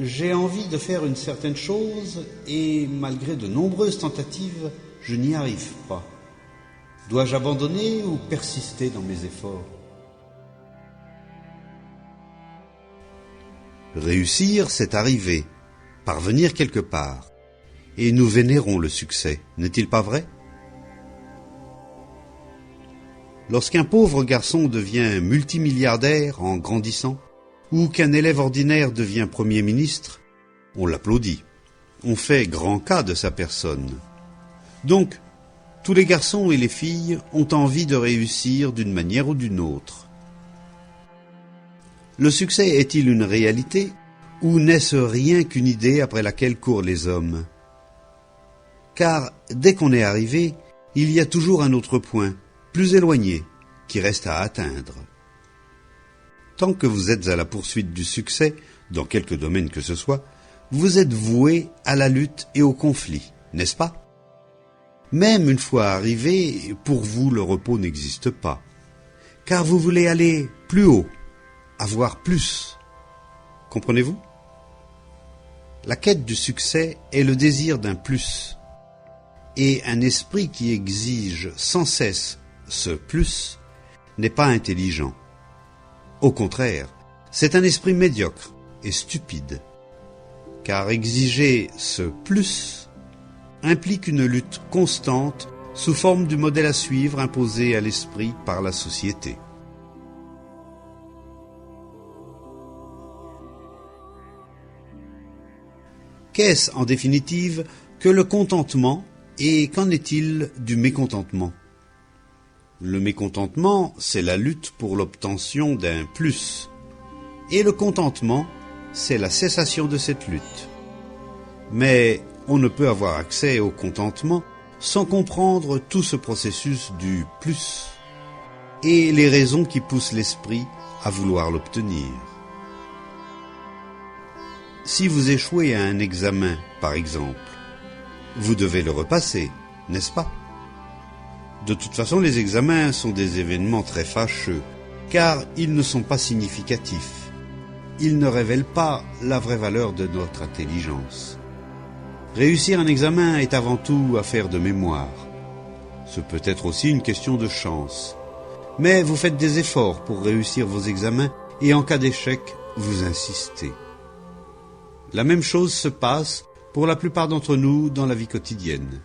J'ai envie de faire une certaine chose et malgré de nombreuses tentatives, je n'y arrive pas. Dois-je abandonner ou persister dans mes efforts? Réussir, c'est arriver, parvenir quelque part. Et nous vénérons le succès, n'est-il pas vrai? Lorsqu'un pauvre garçon devient multimilliardaire en grandissant, ou qu'un élève ordinaire devient Premier ministre, on l'applaudit. On fait grand cas de sa personne. Donc, tous les garçons et les filles ont envie de réussir d'une manière ou d'une autre. Le succès est-il une réalité, ou n'est-ce rien qu'une idée après laquelle courent les hommes? Car dès qu'on est arrivé, il y a toujours un autre point, plus éloigné, qui reste à atteindre. Tant que vous êtes à la poursuite du succès, dans quelque domaine que ce soit, vous êtes voué à la lutte et au conflit, n'est-ce pas? Même une fois arrivé, pour vous le repos n'existe pas, car vous voulez aller plus haut, avoir plus. Comprenez-vous? La quête du succès est le désir d'un plus, et un esprit qui exige sans cesse ce plus n'est pas intelligent. Au contraire, c'est un esprit médiocre et stupide, car exiger ce plus implique une lutte constante sous forme du modèle à suivre imposé à l'esprit par la société. Qu'est-ce en définitive que le contentement et qu'en est-il du mécontentement? Le mécontentement, c'est la lutte pour l'obtention d'un plus. Et le contentement, c'est la cessation de cette lutte. Mais on ne peut avoir accès au contentement sans comprendre tout ce processus du plus et les raisons qui poussent l'esprit à vouloir l'obtenir. Si vous échouez à un examen, par exemple, vous devez le repasser, n'est-ce pas? De toute façon, les examens sont des événements très fâcheux, car ils ne sont pas significatifs. Ils ne révèlent pas la vraie valeur de notre intelligence. Réussir un examen est avant tout affaire de mémoire. Ce peut être aussi une question de chance. Mais vous faites des efforts pour réussir vos examens et en cas d'échec, vous insistez. La même chose se passe pour la plupart d'entre nous dans la vie quotidienne.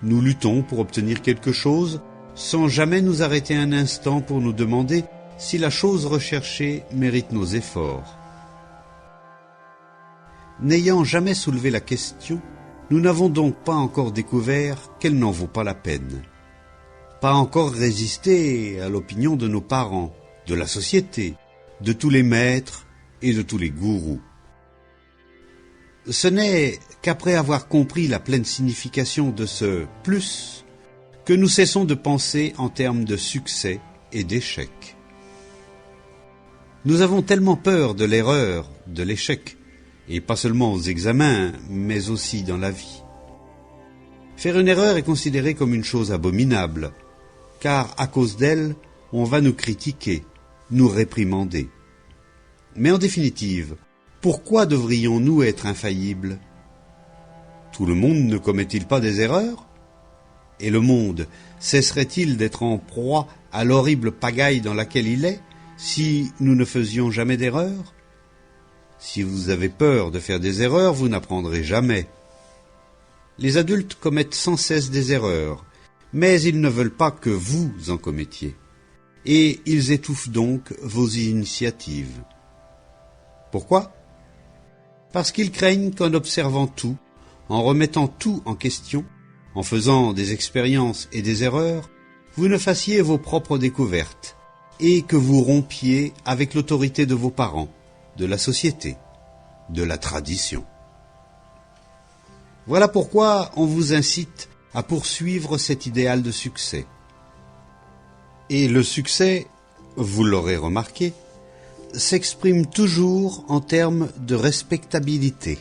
Nous luttons pour obtenir quelque chose sans jamais nous arrêter un instant pour nous demander si la chose recherchée mérite nos efforts. N'ayant jamais soulevé la question, nous n'avons donc pas encore découvert qu'elle n'en vaut pas la peine. Pas encore résisté à l'opinion de nos parents, de la société, de tous les maîtres et de tous les gourous. Ce n'est qu'après avoir compris la pleine signification de ce « plus » que nous cessons de penser en termes de succès et d'échec. Nous avons tellement peur de l'erreur, de l'échec, et pas seulement aux examens, mais aussi dans la vie. Faire une erreur est considéré comme une chose abominable, car à cause d'elle, on va nous critiquer, nous réprimander. Mais en définitive, pourquoi devrions-nous être infaillibles? Tout le monde ne commet-il pas des erreurs? Et le monde cesserait-il d'être en proie à l'horrible pagaille dans laquelle il est, si nous ne faisions jamais d'erreurs? Si vous avez peur de faire des erreurs, vous n'apprendrez jamais. Les adultes commettent sans cesse des erreurs, mais ils ne veulent pas que vous en commettiez. Et ils étouffent donc vos initiatives. Pourquoi? Parce qu'ils craignent qu'en observant tout, en remettant tout en question, en faisant des expériences et des erreurs, vous ne fassiez vos propres découvertes et que vous rompiez avec l'autorité de vos parents, de la société, de la tradition. Voilà pourquoi on vous incite à poursuivre cet idéal de succès. Et le succès, vous l'aurez remarqué, s'exprime toujours en termes de respectabilité.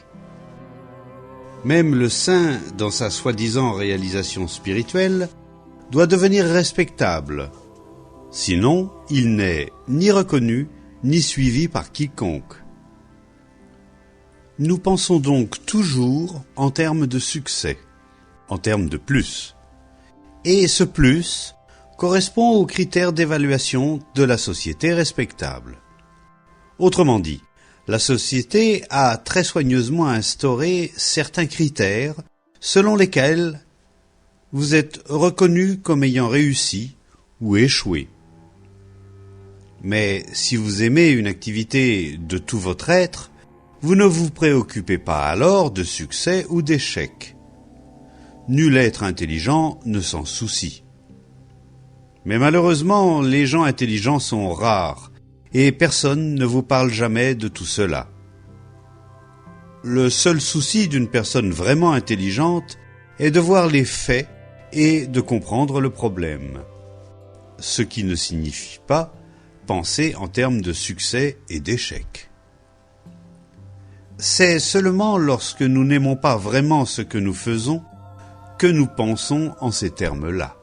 Même le saint, dans sa soi-disant réalisation spirituelle, doit devenir respectable. Sinon, il n'est ni reconnu, ni suivi par quiconque. Nous pensons donc toujours en termes de succès, en termes de plus. Et ce plus correspond aux critères d'évaluation de la société respectable. Autrement dit, la société a très soigneusement instauré certains critères selon lesquels vous êtes reconnu comme ayant réussi ou échoué. Mais si vous aimez une activité de tout votre être, vous ne vous préoccupez pas alors de succès ou d'échec. Nul être intelligent ne s'en soucie. Mais malheureusement, les gens intelligents sont rares, et personne ne vous parle jamais de tout cela. Le seul souci d'une personne vraiment intelligente est de voir les faits et de comprendre le problème. Ce qui ne signifie pas penser en termes de succès et d'échec. C'est seulement lorsque nous n'aimons pas vraiment ce que nous faisons que nous pensons en ces termes-là.